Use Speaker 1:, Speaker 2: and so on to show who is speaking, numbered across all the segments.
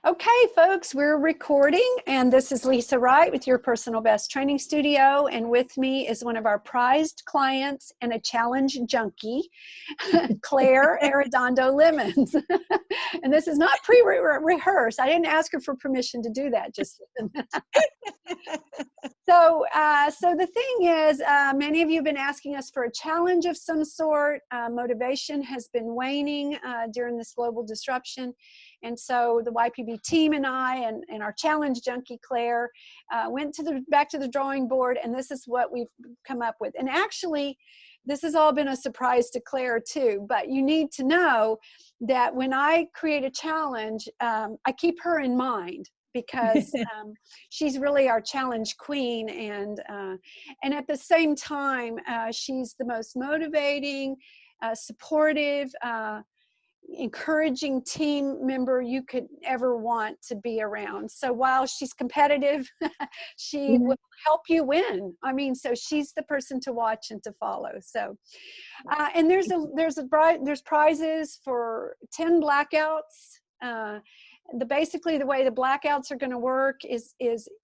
Speaker 1: Okay, folks, we're recording, and this is Lisa Wright with your Personal Best Training Studio, and with me is one of our prized clients and a challenge junkie, Claire Arredondo-Lemons. And this is not pre-rehearsed. I didn't ask her for permission to do that. Just so the thing is, many of you have been asking us for a challenge of some sort. Motivation has been waning during this global disruption. And so the YPB team and I and our challenge junkie, Claire, went back to the drawing board, and this is what we've come up with. And actually, this has all been a surprise to Claire too, but you need to know that when I create a challenge, I keep her in mind, because she's really our challenge queen, and at the same time, she's the most motivating, supportive, encouraging team member you could ever want to be around. So while she's competitive, she will help you win. I mean, so she's the person to watch and to follow. So, and there's prizes for 10 blackouts. Basically the way the blackouts are going to work is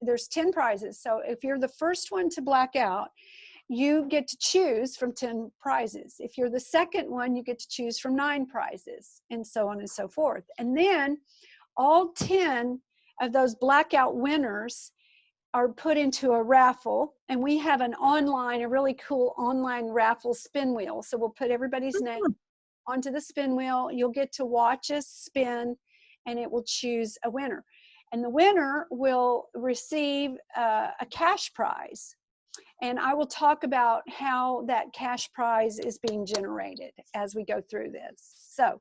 Speaker 1: there's 10 prizes. So if you're the first one to black out, you get to choose from 10 prizes. If you're the second one, you get to choose from 9 prizes, and so on and so forth. And then all 10 of those blackout winners are put into a raffle, and we have a really cool online raffle spin wheel. So we'll put everybody's name onto the spin wheel. You'll get to watch us spin, and it will choose a winner. And the winner will receive a cash prize. And I will talk about how that cash prize is being generated as we go through this. So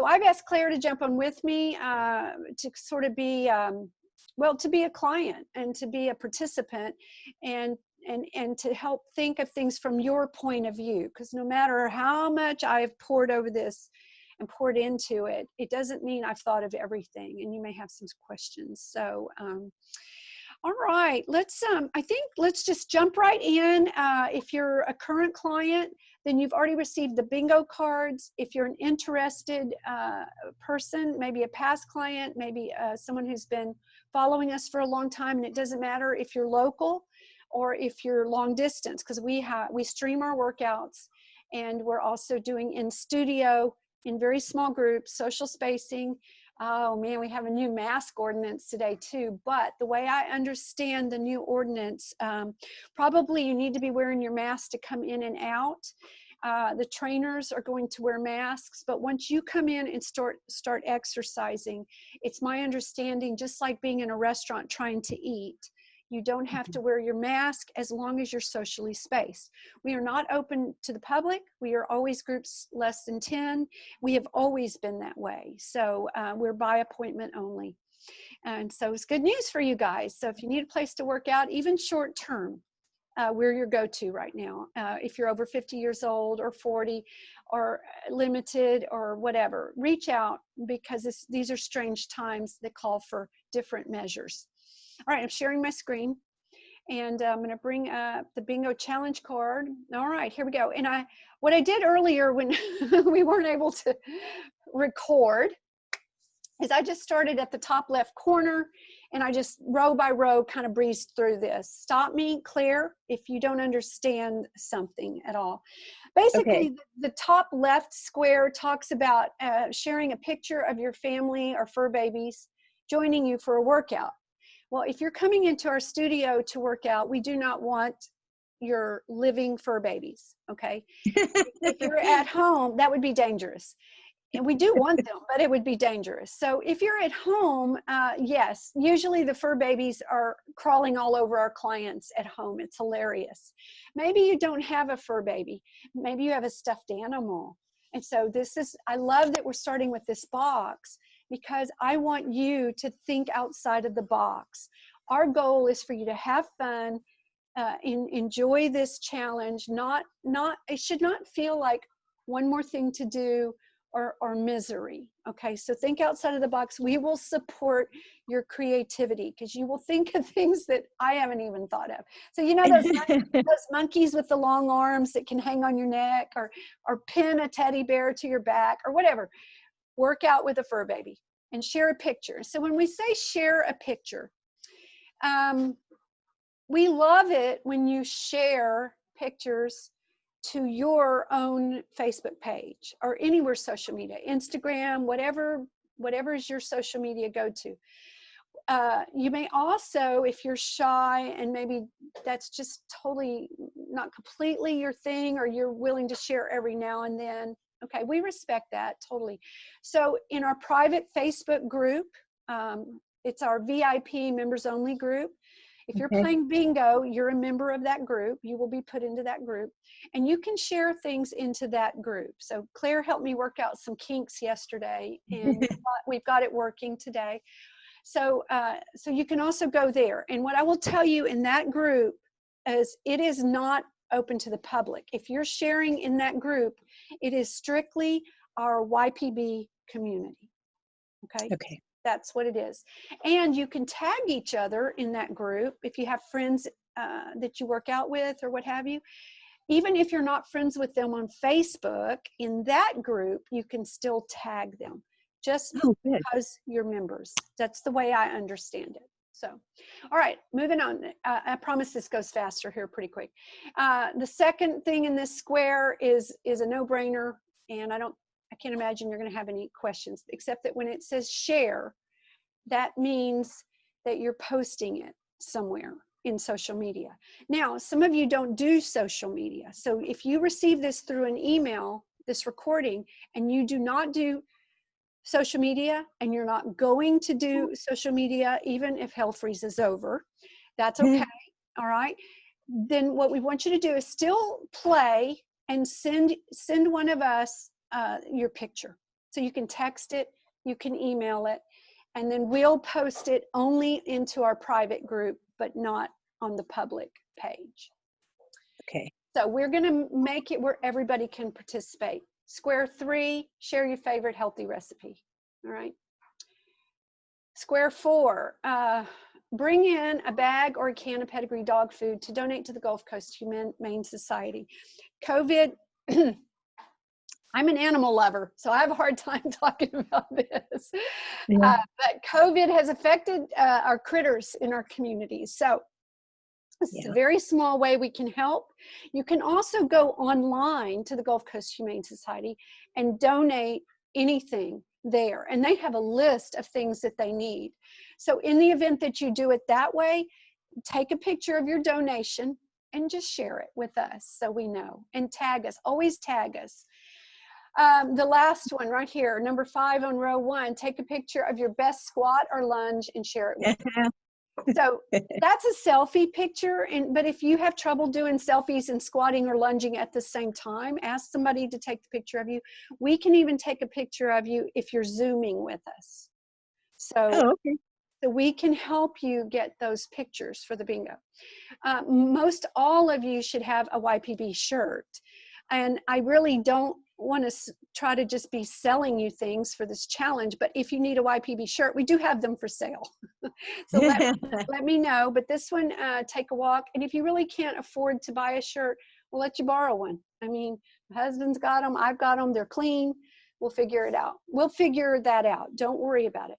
Speaker 1: I've asked Claire to jump on with me to sort of be, to be a client and to be a participant, and to help think of things from your point of view. Because no matter how much I've poured over this and poured into it, it doesn't mean I've thought of everything, and you may have some questions. So, all right, I think let's just jump right in. If you're a current client, then you've already received the bingo cards. If you're an interested person, maybe a past client, maybe someone who's been following us for a long time, and it doesn't matter if you're local or if you're long distance, because we stream our workouts, and we're also doing in studio in very small groups, social spacing. Oh man, we have a new mask ordinance today too, but the way I understand the new ordinance, probably you need to be wearing your mask to come in and out. The trainers are going to wear masks, but once you come in and start exercising, it's my understanding, just like being in a restaurant trying to eat, you don't have to wear your mask as long as you're socially spaced. We are not open to the public. We are always groups less than 10. We have always been that way. So we're by appointment only. And so it's good news for you guys. So if you need a place to work out, even short term, we're your go-to right now. If you're over 50 years old or 40 or limited or whatever, reach out, because these are strange times that call for different measures. All right, I'm sharing my screen, and I'm going to bring up the bingo challenge card. All right, here we go. And what I did earlier when we weren't able to record is I just started at the top left corner, and I just row by row kind of breezed through this. Stop me, Claire, if you don't understand something at all. Basically, okay. The top left square talks about sharing a picture of your family or fur babies joining you for a workout. Well, if you're coming into our studio to work out, we do not want your living fur babies, okay? If you're at home, that would be dangerous. And we do want them, but it would be dangerous. So if you're at home, yes, usually the fur babies are crawling all over our clients at home. It's hilarious. Maybe you don't have a fur baby. Maybe you have a stuffed animal. And so I love that we're starting with this box, because I want you to think outside of the box. Our goal is for you to have fun, enjoy this challenge. It should not feel like one more thing to do or misery. Okay, so think outside of the box. We will support your creativity, because you will think of things that I haven't even thought of. So you know those monkeys with the long arms that can hang on your neck, or pin a teddy bear to your back, or whatever. Work out with a fur baby. and share a picture. So when we say share a picture, we love it when you share pictures to your own Facebook page or anywhere social media, Instagram, whatever is your social media go-to. You may also, if you're shy and maybe that's just totally not completely your thing, or you're willing to share every now and then, okay, we respect that totally. So in our private Facebook group, it's our VIP members only group. If you're playing bingo, you're a member of that group. You will be put into that group, and you can share things into that group. So Claire helped me work out some kinks yesterday, and we've got it working today. So, so you can also go there. And what I will tell you in that group is it is not open to the public. If you're sharing in that group, it is strictly our YPB community. Okay.
Speaker 2: Okay.
Speaker 1: That's what it is. And you can tag each other in that group if you have friends that you work out with or what have you. Even if you're not friends with them on Facebook, in that group, you can still tag them just because you're members. That's the way I understand it. So, all right, moving on. I promise this goes faster here pretty quick. The second thing in this square is a no-brainer, and I can't imagine you're going to have any questions, except that when it says share, that means that you're posting it somewhere in social media. Now, some of you don't do social media. So if you receive this through an email, this recording, and you do not do social media, and you're not going to do social media, even if Hell Freeze is over, that's okay. All right. Then what we want you to do is still play and send one of us your picture. So you can text it, you can email it, and then we'll post it only into our private group, but not on the public page.
Speaker 2: Okay.
Speaker 1: So we're going to make it where everybody can participate. Square 3, share your favorite healthy recipe. All right. Square 4, bring in a bag or a can of pedigree dog food to donate to the Gulf Coast Humane Society. COVID, I'm an animal lover, so I have a hard time talking about this. But COVID has affected our critters in our communities. So this is a very small way we can help. You can also go online to the Gulf Coast Humane Society and donate anything there. And they have a list of things that they need. So in the event that you do it that way, take a picture of your donation and just share it with us so we know. And tag us. Always tag us. The last one right here, number 5 on row 1, take a picture of your best squat or lunge and share it with us. So that's a selfie picture, but if you have trouble doing selfies and squatting or lunging at the same time, ask somebody to take the picture of you. We can even take a picture of you if you're Zooming with us. So, so we can help you get those pictures for the bingo. Most all of you should have a YPB shirt. And I really don't want to try to just be selling you things for this challenge, but if you need a YPB shirt, we do have them for sale. So let me know. But this one, take a walk. And if you really can't afford to buy a shirt, we'll let you borrow one. I mean, my husband's got them. I've got them. They're clean. We'll figure it out. We'll figure that out. Don't worry about it.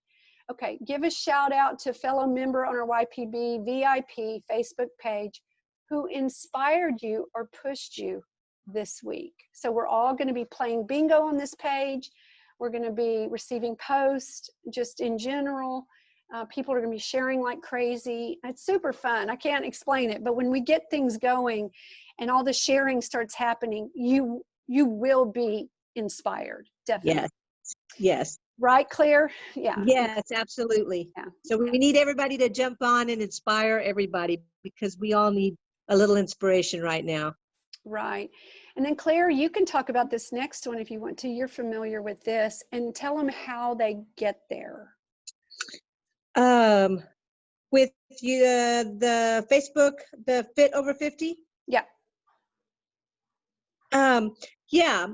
Speaker 1: Okay, give a shout out to a fellow member on our YPB VIP Facebook page who inspired you or pushed you this week. So we're all going to be playing bingo on this page. We're going to be receiving posts just in general. People are going to be sharing like crazy. It's super fun. I can't explain it, but when we get things going and all the sharing starts happening, you will be inspired. Definitely.
Speaker 2: Yes. Yes.
Speaker 1: Right, Claire? Yeah.
Speaker 2: Yes, absolutely.
Speaker 1: Yeah.
Speaker 2: So we need everybody to jump on and inspire everybody, because we all need a little inspiration right now.
Speaker 1: Right. And then Claire, you can talk about this next one if you want to. You're familiar with this, and tell them how they get there.
Speaker 2: With you, the Facebook, the Fit Over 50?
Speaker 1: Yeah.
Speaker 2: Yeah.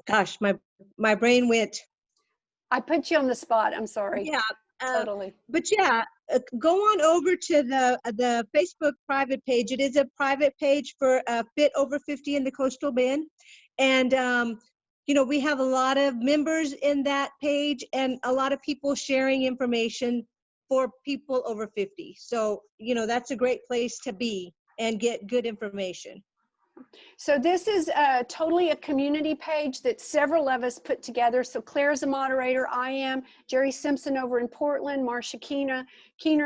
Speaker 2: Gosh, my brain went.
Speaker 1: I put you on the spot. I'm sorry.
Speaker 2: Yeah.
Speaker 1: Totally.
Speaker 2: But yeah, go on over to the Facebook private page. It is a private page for Fit Over 50 in the Coastal Bend. And you know, we have a lot of members in that page and a lot of people sharing information for people over 50. So, you know, that's a great place to be and get good information.
Speaker 1: So this is totally a community page that several of us put together. So Claire's a moderator, I am, Jerry Simpson over in Portland, Marcia Keener,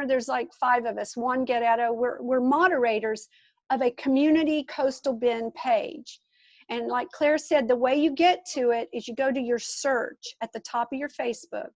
Speaker 1: there's like 5 of us, Juan Guerrero. We're moderators of a community coastal bend page. And like Claire said, the way you get to it is you go to your search at the top of your Facebook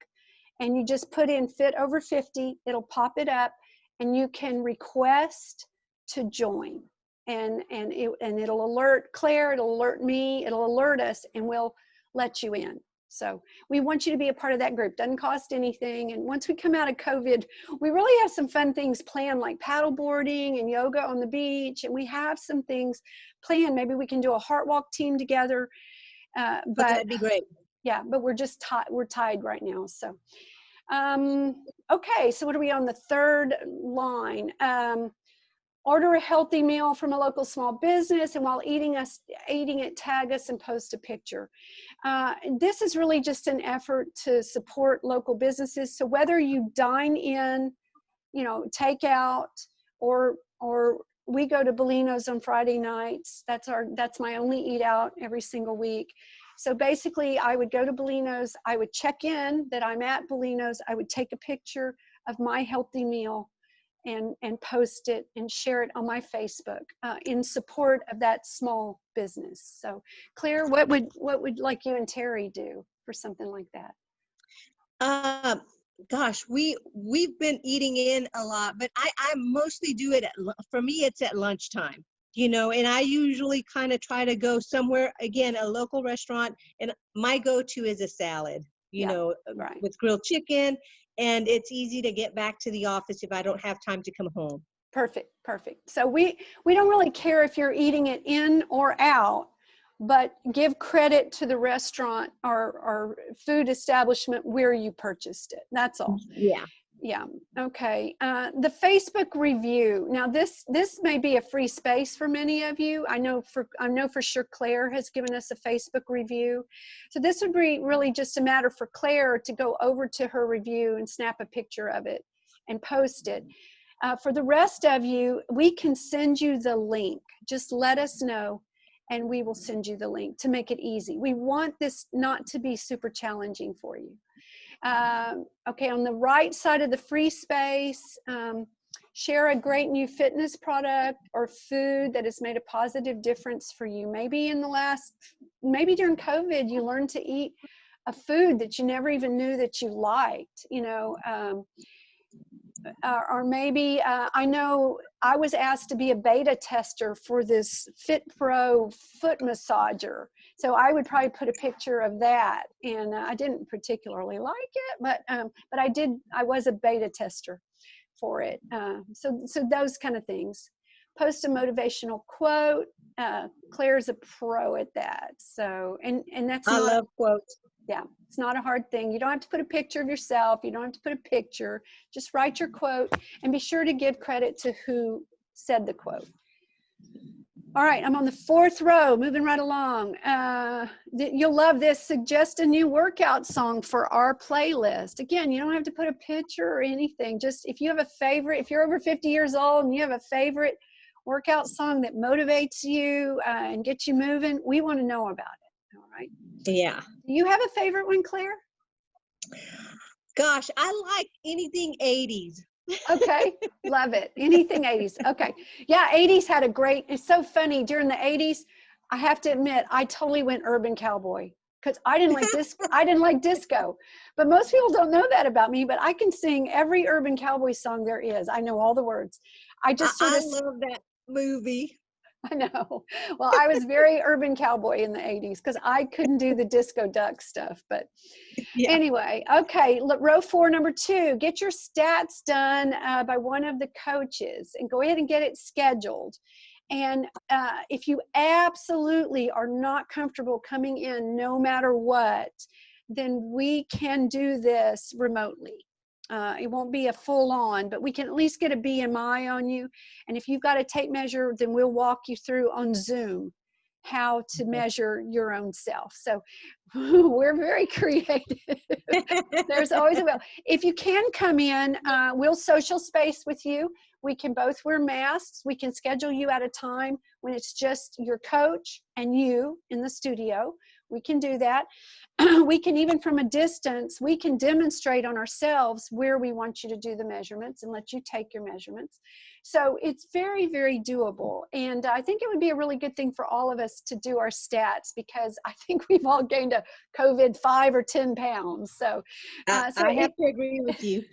Speaker 1: and you just put in Fit Over 50, it'll pop it up and you can request to join. And it'll alert Claire, it'll alert me, it'll alert us, and we'll let you in. So we want you to be a part of that group. Doesn't cost anything. And once we come out of COVID, we really have some fun things planned, like paddle boarding and yoga on the beach. And we have some things planned. Maybe we can do a heart walk team together. But
Speaker 2: that'd be great.
Speaker 1: Yeah, but we're just we're tied right now. So, okay. So what are we on the third line? Order a healthy meal from a local small business, and while eating it, tag us and post a picture. This is really just an effort to support local businesses. So whether you dine in, you know, take out, or we go to Bellino's on Friday nights. That's my only eat out every single week. So basically, I would go to Bellino's, I would check in that I'm at Bellino's, I would take a picture of my healthy meal and post it and share it on my Facebook in support of that small business. So Claire, what would like you and Terry do for something like that?
Speaker 2: Gosh, we've been eating in a lot, but I mostly do it for me, it's at lunchtime, you know, and I usually kind of try to go somewhere, again, a local restaurant, and my go-to is a salad, you know, right, with grilled chicken. And it's easy to get back to the office if I don't have time to come home.
Speaker 1: Perfect. So we don't really care if you're eating it in or out, but give credit to the restaurant or food establishment where you purchased it. That's all. Yeah. Okay. The Facebook review. Now this may be a free space for many of you. I know for sure Claire has given us a Facebook review. So this would be really just a matter for Claire to go over to her review and snap a picture of it and post it. For the rest of you, we can send you the link. Just let us know and we will send you the link to make it easy. We want this not to be super challenging for you. Okay, on the right side of the free space, share a great new fitness product or food that has made a positive difference for you. Maybe during COVID, you learned to eat a food that you never even knew that you liked, you know, or maybe, I know I was asked to be a beta tester for this Fit Pro foot massager. So I would probably put a picture of that, and I didn't particularly like it, but I was a beta tester for it. So those kind of things. Post a motivational quote. Claire's a pro at that. So, and that's
Speaker 2: I love quotes.
Speaker 1: Yeah, it's not a hard thing. You don't have to put a picture of yourself. You don't have to put a picture. Just write your quote and be sure to give credit to who said the quote. All right, I'm on the 4th row, moving right along. You'll love this. Suggest a new workout song for our playlist. Again, you don't have to put a picture or anything. Just if you have a favorite, if you're over 50 years old and you have a favorite workout song that motivates you and gets you moving, we want to know about it. All right.
Speaker 2: Yeah.
Speaker 1: Do you have a favorite one, Claire?
Speaker 2: Gosh, I like anything 80s.
Speaker 1: Okay, love it. Anything 80s. Okay. Yeah, 80s had a great, it's so funny. During the 80s, I have to admit, I totally went urban cowboy because I didn't like disco. I didn't like disco. But most people don't know that about me, but I can sing every urban cowboy song there is. I know all the words. I
Speaker 2: love that movie.
Speaker 1: I know. Well, I was very urban cowboy in the 80s because I couldn't do the disco duck stuff. But anyway, okay, look, row 4, number 2, get your stats done by one of the coaches and go ahead and get it scheduled. And if you absolutely are not comfortable coming in no matter what, then we can do this remotely. It won't be a full on, but we can at least get a BMI on you. And if you've got a tape measure, then we'll walk you through on Zoom how to measure your own self. So we're very creative. There's always a will. If you can come in, we'll social space with you. We can both wear masks. We can schedule you at a time when it's just your coach and you in the studio. We can do that. We can, even from a distance, we can demonstrate on ourselves where we want you to do the measurements and let you take your measurements. So it's very, very doable. And I think it would be a really good thing for all of us to do our stats, because I think we've all gained a COVID 5 or 10 pounds. So,
Speaker 2: I have to agree with you.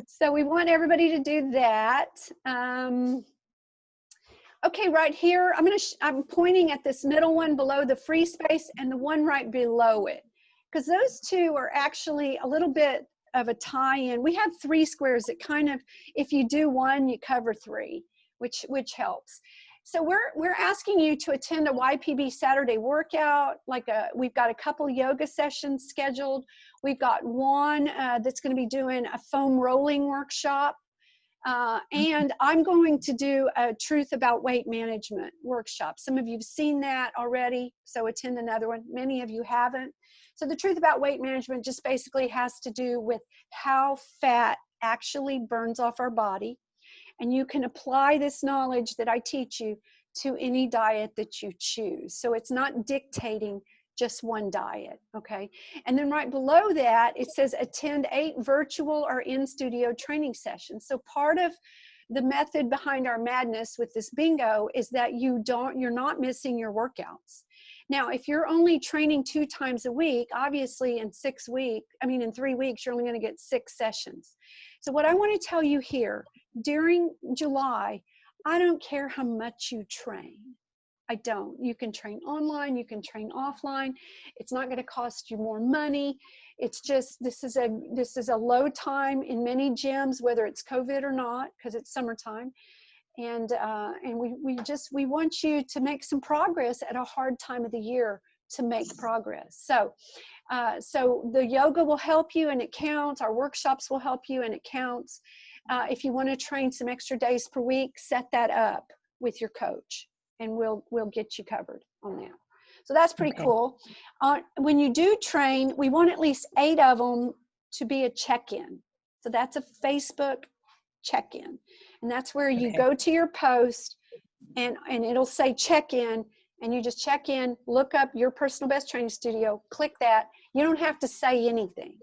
Speaker 1: So we want everybody to do that. Okay, right here, I'm pointing at this middle one below the free space and the one right below it, because those two are actually a little bit of a tie-in. We have 3 squares that kind of, if you do one, you cover 3, which helps. So we're asking you to attend a YPB Saturday workout. We've got a couple yoga sessions scheduled. We've got one that's going to be doing a foam rolling workshop. And I'm going to do a truth about weight management workshop. Some of you've seen that already, so attend another one. Many of you haven't. So the truth about weight management just basically has to do with how fat actually burns off our body. And you can apply this knowledge that I teach you to any diet that you choose. So it's not dictating just one diet, okay? And then right below that, it says attend 8 virtual or in-studio training sessions. So part of the method behind our madness with this bingo is that you're not missing your workouts. Now, if you're only training 2 times a week, obviously in 3 weeks, you're only going to get 6 sessions. So what I want to tell you here, during July, I don't care how much you train. I don't. You can train online, you can train offline. It's not going to cost you more money. It's just, this is a low time in many gyms, whether it's COVID or not, because it's summertime. And we want you to make some progress at a hard time of the year to make progress. So the yoga will help you and it counts. Our workshops will help you and it counts. If you want to train some extra days per week, set that up with your coach and we'll get you covered on that. So that's pretty cool. When you do train, we want at least 8 of them to be a check-in. So that's a Facebook check-in. And that's where you go to your post and it'll say check-in, and you just check in, look up your personal best training studio, click that. You don't have to say anything.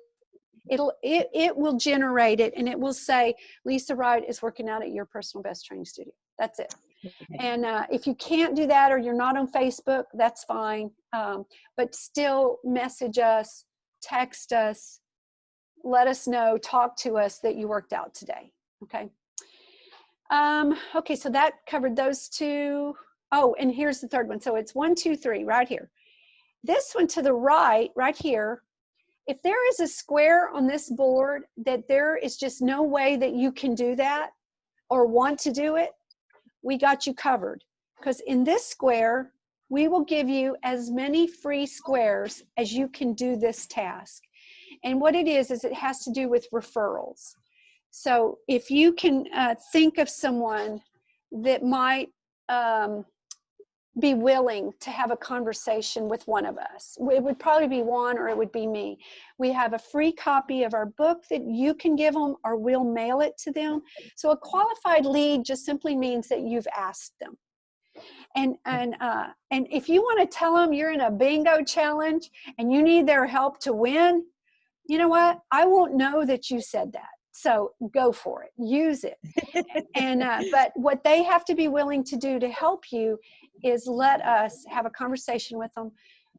Speaker 1: It will generate it, and it will say Lisa Wright is working out at your personal best training studio. That's it. And if you can't do that or you're not on Facebook, that's fine. But still message us, text us, let us know, talk to us that you worked out today. Okay. Okay, so that covered those 2. Oh, and here's the third one. So it's 1, 2, 3 right here. This one to the right here, if there is a square on this board that there is just no way that you can do that or want to do it, we got you covered. Because in this square, we will give you as many free squares as you can do this task. And what it is it has to do with referrals. So if you can think of someone that might be willing to have a conversation with one of us, it would probably be Juan or it would be me. We have a free copy of our book that you can give them, or we'll mail it to them. So a qualified lead just simply means that you've asked them. And if you want to tell them you're in a bingo challenge and you need their help to win, you know what? I won't know that you said that. So go for it, use it. But what they have to be willing to do to help you is let us have a conversation with them,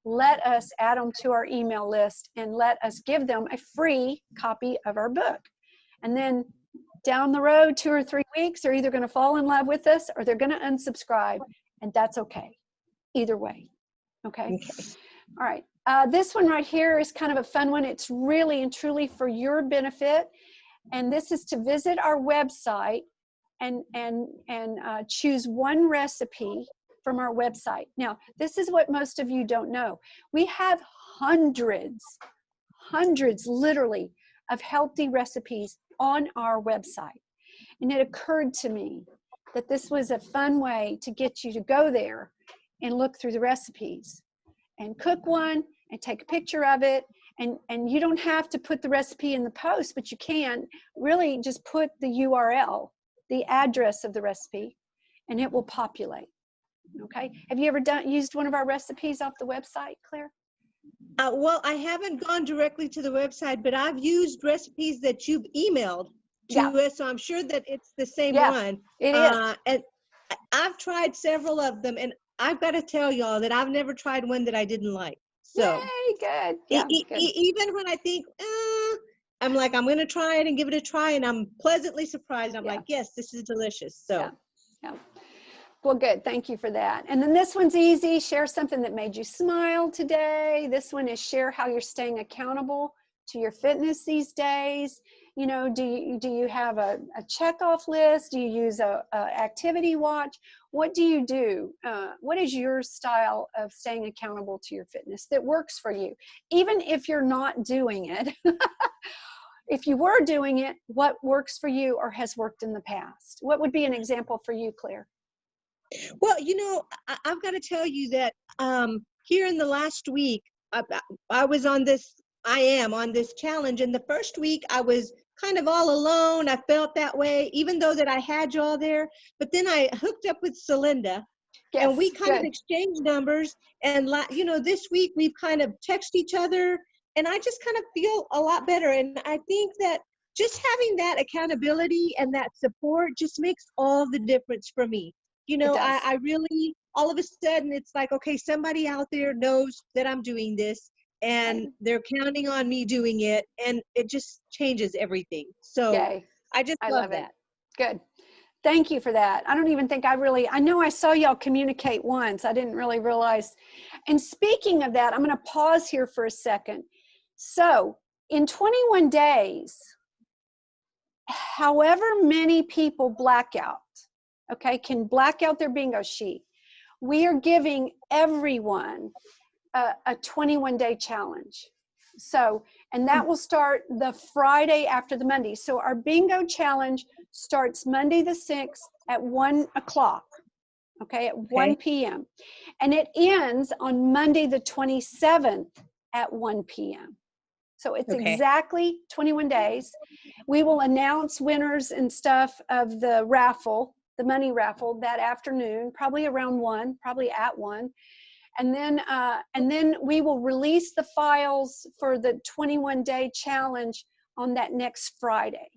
Speaker 1: let us add them to our email list, and let us give them a free copy of our book. And then down the road, 2 or 3 weeks, they're either going to fall in love with us or they're going to unsubscribe, and that's okay. Either way. Okay. All right. This one right here is kind of a fun one. It's really and truly for your benefit. And this is to visit our website and choose one recipe from our website. Now, this is what most of you don't know. We have hundreds literally of healthy recipes on our website. And it occurred to me that this was a fun way to get you to go there and look through the recipes and cook one and take a picture of it. And you don't have to put the recipe in the post, but you can really just put the URL, the address of the recipe, and it will populate. Okay. Have you ever used one of our recipes off the website, Claire?
Speaker 2: Well, I haven't gone directly to the website, but I've used recipes that you've emailed to us, so I'm sure that it's the same one.
Speaker 1: It is.
Speaker 2: And I've tried several of them, and I've got to tell y'all that I've never tried one that I didn't like. So,
Speaker 1: yay, good. Yeah, good.
Speaker 2: Even when I think, I'm like, I'm going to try it and give it a try, and I'm pleasantly surprised. I'm like, yes, this is delicious. So,
Speaker 1: yeah. Well, good. Thank you for that. And then this one's easy. Share something that made you smile today. This one is share how you're staying accountable to your fitness these days. You know, do you have a checkoff list? Do you use a activity watch? What do you do? What is your style of staying accountable to your fitness that works for you? Even if you're not doing it, if you were doing it, what works for you or has worked in the past? What would be an example for you, Claire?
Speaker 2: Well, you know, I've got to tell you that here in the last week, I was on this, I am on this challenge. And the first week I was kind of all alone. I felt that way, even though that I had you all there. But then I hooked up with Celinda, and we kind of exchanged numbers. And, you know, this week we've kind of texted each other, and I just kind of feel a lot better. And I think that just having that accountability and that support just makes all the difference for me. You know, I really, all of a sudden, it's like, okay, somebody out there knows that I'm doing this, and they're counting on me doing it, and it just changes everything. So I just love that.
Speaker 1: Good. Thank you for that. I don't even think I know I saw y'all communicate once. I didn't really realize. And speaking of that, I'm going to pause here for a second. So in 21 days, however many people black out, okay, can black out their bingo sheet, we are giving everyone a 21-day challenge. So, and that will start the Friday after the Monday. So our bingo challenge starts Monday the 6th at 1 o'clock, okay, at 1 p.m. And it ends on Monday the 27th at 1 p.m. So it's exactly 21 days. We will announce winners and stuff of the raffle, the money raffle, that afternoon, probably around 1, probably at 1. And then we will release the files for the 21-day challenge on that next Friday.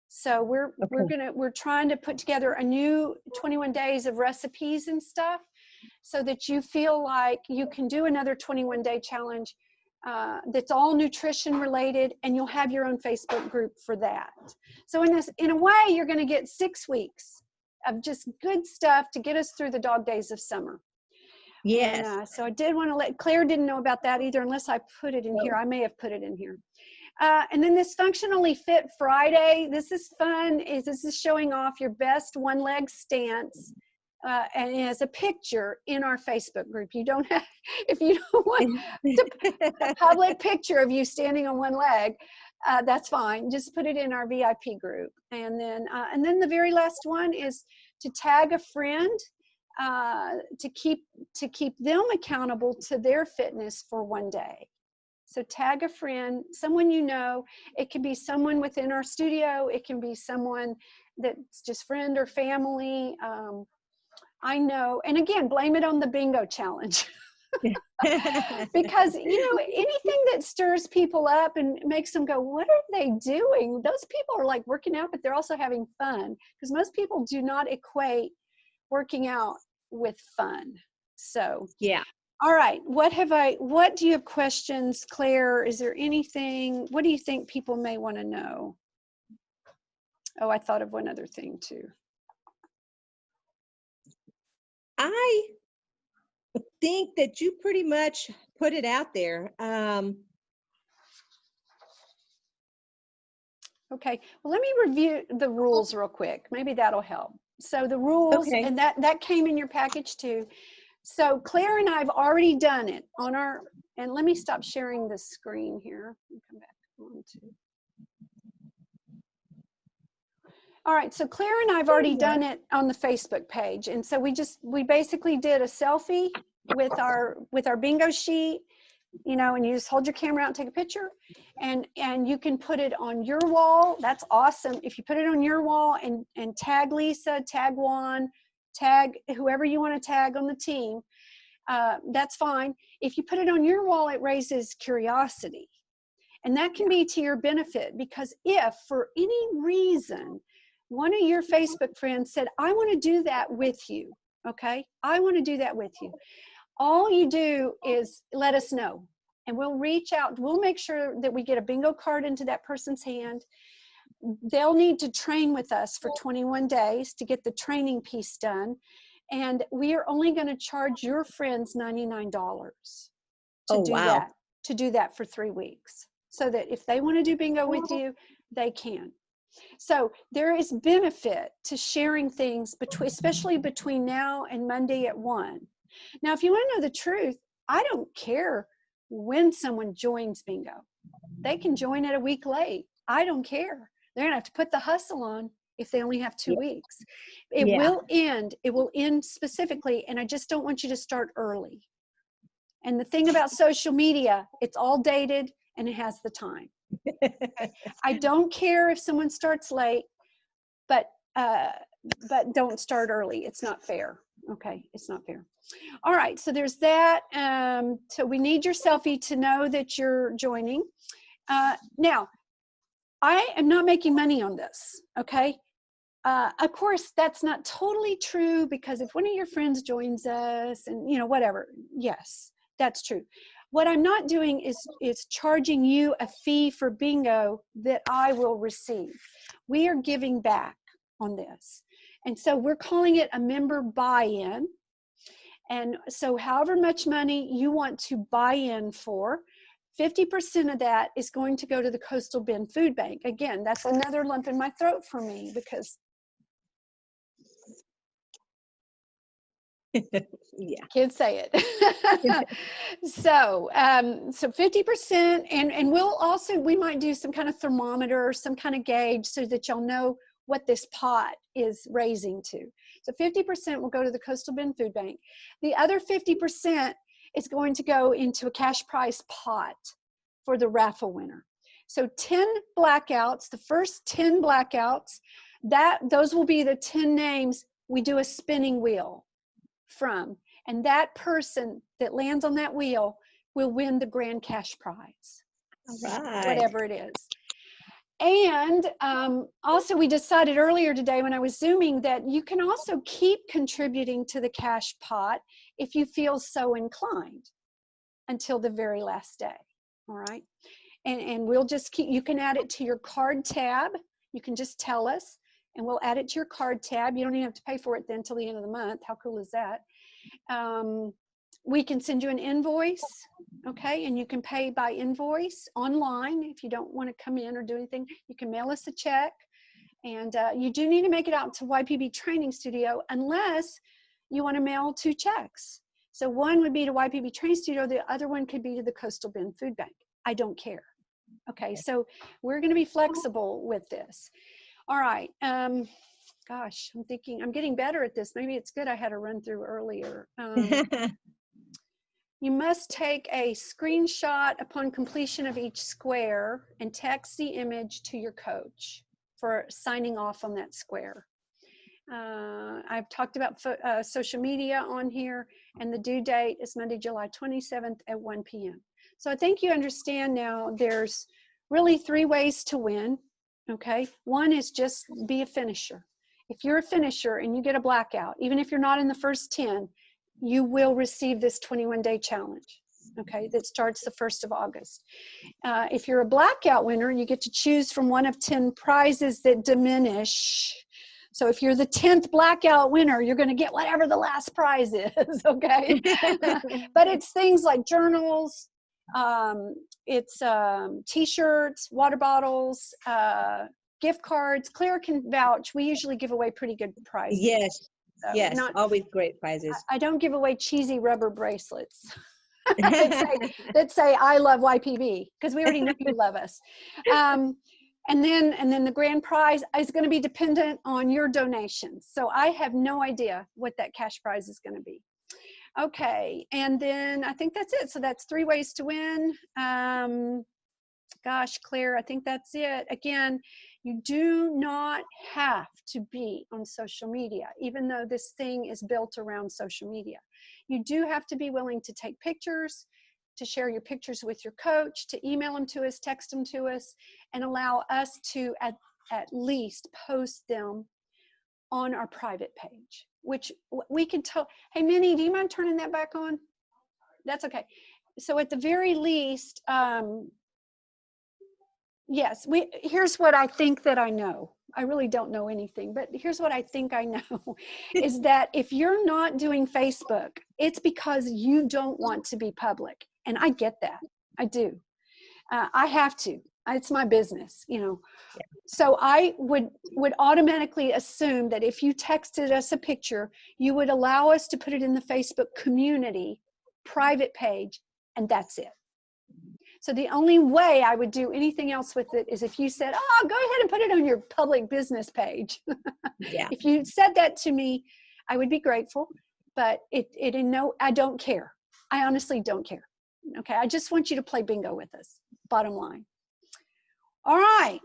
Speaker 1: So we're trying to put together a new 21 days of recipes and stuff so that you feel like you can do another 21-day challenge that's all nutrition related, and you'll have your own Facebook group for that. So in a way, you're going to get 6 weeks of just good stuff to get us through the dog days of summer.
Speaker 2: Yes.
Speaker 1: And, so I did want to let Claire didn't know about that either, unless I put it in here. I may have put it in here. And then this Functionally Fit Friday, this is fun. This is showing off your best one-leg stance. And it has a picture in our Facebook group. You don't have, if you don't want a public picture of you standing on one leg, that's fine. Just put it in our VIP group. And then the very last one is to tag a friend to keep them accountable to their fitness for one day. So tag a friend, someone you know. It can be someone within our studio. It can be someone that's just friend or family. I know, and again, blame it on the bingo challenge. Because, you know, anything that stirs people up and makes them go, what are they doing? Those people are like working out, but they're also having fun, because most people do not equate working out with fun. So,
Speaker 2: yeah.
Speaker 1: All right. What do you have questions, Claire? Is there anything, what do you think people may want to know? Oh, I thought of one other thing too.
Speaker 2: I think that you pretty much put it out there.
Speaker 1: Okay, well, let me review the rules real quick. Maybe that'll help. So the rules, and that came in your package too. So Claire and I have already done it on our, and let me stop sharing the screen here and come back on to. All right, so Claire and I've already done it on the Facebook page. And so we basically did a selfie with our bingo sheet, you know, and you just hold your camera out and take a picture, and you can put it on your wall. That's awesome. If you put it on your wall and tag Lisa, tag Juan, tag whoever you want to tag on the team, that's fine. If you put it on your wall, it raises curiosity. And that can be to your benefit, because if for any reason one of your Facebook friends said, I want to do that with you, okay? I want to do that with you. All you do is let us know, and we'll reach out. We'll make sure that we get a bingo card into that person's hand. They'll need to train with us for 21 days to get the training piece done. And we are only going to charge your friends $99 to do that for 3 weeks. So that if they want to do bingo with you, they can. So there is benefit to sharing things especially between now and Monday at 1. Now, if you want to know the truth, I don't care when someone joins bingo. They can join it a week late. I don't care. They're going to have to put the hustle on if they only have 2 weeks. It will end specifically, and I just don't want you to start early. And the thing about social media, it's all dated and it has the time. I don't care if someone starts late, but don't start early. It's not fair. Okay, it's not fair. All right, so there's that. So we need your selfie to know that you're joining. Now, I am not making money on this, okay? Of course, that's not totally true, because if one of your friends joins us and, you know, whatever, yes, that's true. What I'm not doing is charging you a fee for bingo that I will receive. We are giving back on this. And so we're calling it a member buy-in. And so however much money you want to buy in for, 50% of that is going to go to the Coastal Bend Food Bank. Again, that's another lump in my throat for me, because kids say it. So 50%, and we might do some kind of thermometer, some kind of gauge, so that y'all know what this pot is raising to. So 50% will go to the Coastal Bend Food Bank. The other 50% is going to go into a cash prize pot for the raffle winner. So 10 blackouts, the first 10 blackouts, those will be the 10 names we do a spinning wheel from. And that person that lands on that wheel will win the grand cash prize.
Speaker 2: All right.
Speaker 1: Whatever it is. And also, we decided earlier today when I was Zooming that you can also keep contributing to the cash pot if you feel so inclined until the very last day. All right. And we'll just you can add it to your card tab. You can just tell us, and we'll add it to your card tab. You don't even have to pay for it then until the end of the month. How cool is that? We can send you an invoice, okay? And you can pay by invoice online. If you don't want to come in or do anything, you can mail us a check. And you do need to make it out to YPB Training Studio unless you want to mail 2 checks. So one would be to YPB Training Studio. The other one could be to the Coastal Bend Food Bank. I don't care. Okay, so we're going to be flexible with this. All right. Gosh, I'm thinking I'm getting better at this. Maybe it's good I had a run through earlier. You must take a screenshot upon completion of each square and text the image to your coach for signing off on that square. I've talked about social media on here, and the due date is Monday, July 27th at 1 p.m. So I think you understand now there's really 3 ways to win, okay? One is just be a finisher. If you're a finisher and you get a blackout, even if you're not in the first 10, you will receive this 21-day challenge, okay, that starts the 1st of August. If you're a blackout winner, you get to choose from one of 10 prizes that diminish. So if you're the 10th blackout winner, you're going to get whatever the last prize is, okay? But it's things like journals, it's T-shirts, water bottles, gift cards. Claire can vouch. We usually give away pretty good prizes.
Speaker 2: Yes.
Speaker 1: So
Speaker 2: yes, always great prizes.
Speaker 1: I don't give away cheesy rubber bracelets that say I love YPB, because we already know you love us. And then the grand prize is going to be dependent on your donations. So I have no idea what that cash prize is going to be. Okay, and then I think that's it. So that's 3 ways to win. Gosh, Claire, I think that's it. Again, you do not have to be on social media, even though this thing is built around social media. You do have to be willing to take pictures, to share your pictures with your coach, to email them to us, text them to us, and allow us to at least post them on our private page, which we can tell. Hey, Minnie, do you mind turning that back on? That's okay. So at the very least, yes, here's what I think that I know. I really don't know anything, but here's what I think I know is that if you're not doing Facebook, it's because you don't want to be public. And I get that. I do. I have to. It's my business, you know.
Speaker 2: Yeah.
Speaker 1: So I would automatically assume that if you texted us a picture, you would allow us to put it in the Facebook community private page, and that's it. So the only way I would do anything else with it is if you said, oh, go ahead and put it on your public business page.
Speaker 2: Yeah.
Speaker 1: If you said that to me, I would be grateful, but I don't care. I honestly don't care. Okay, I just want you to play bingo with us, bottom line. All right.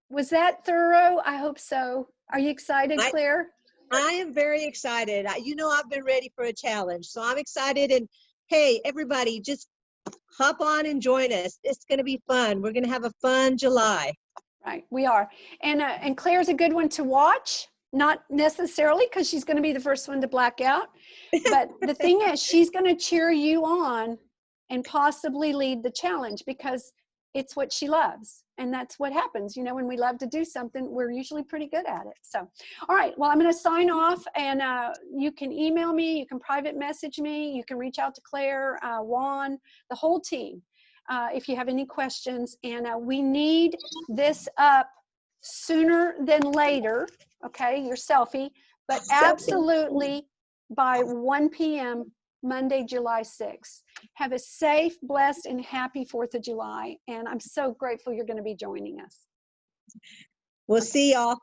Speaker 1: Was that thorough? I hope so. Are you excited, Claire?
Speaker 2: I am very excited. I've been ready for a challenge, so I'm excited. And hey, everybody, just hop on and join us. It's going to be fun. We're going to have a fun July.
Speaker 1: Right, we are. And Claire's a good one to watch, not necessarily because she's going to be the first one to black out. But the thing is, she's going to cheer you on and possibly lead the challenge because it's what she loves. And that's what happens. You know, when we love to do something, we're usually pretty good at it. So, all right, well, I'm going to sign off, and you can email me, you can private message me, you can reach out to Claire, Juan, the whole team, if you have any questions. And we need this up sooner than later, okay, your selfie, but absolutely by 1 p.m. Monday, July 6th. Have a safe, blessed, and happy 4th of July. And I'm so grateful you're going to be joining us.
Speaker 2: We'll see y'all.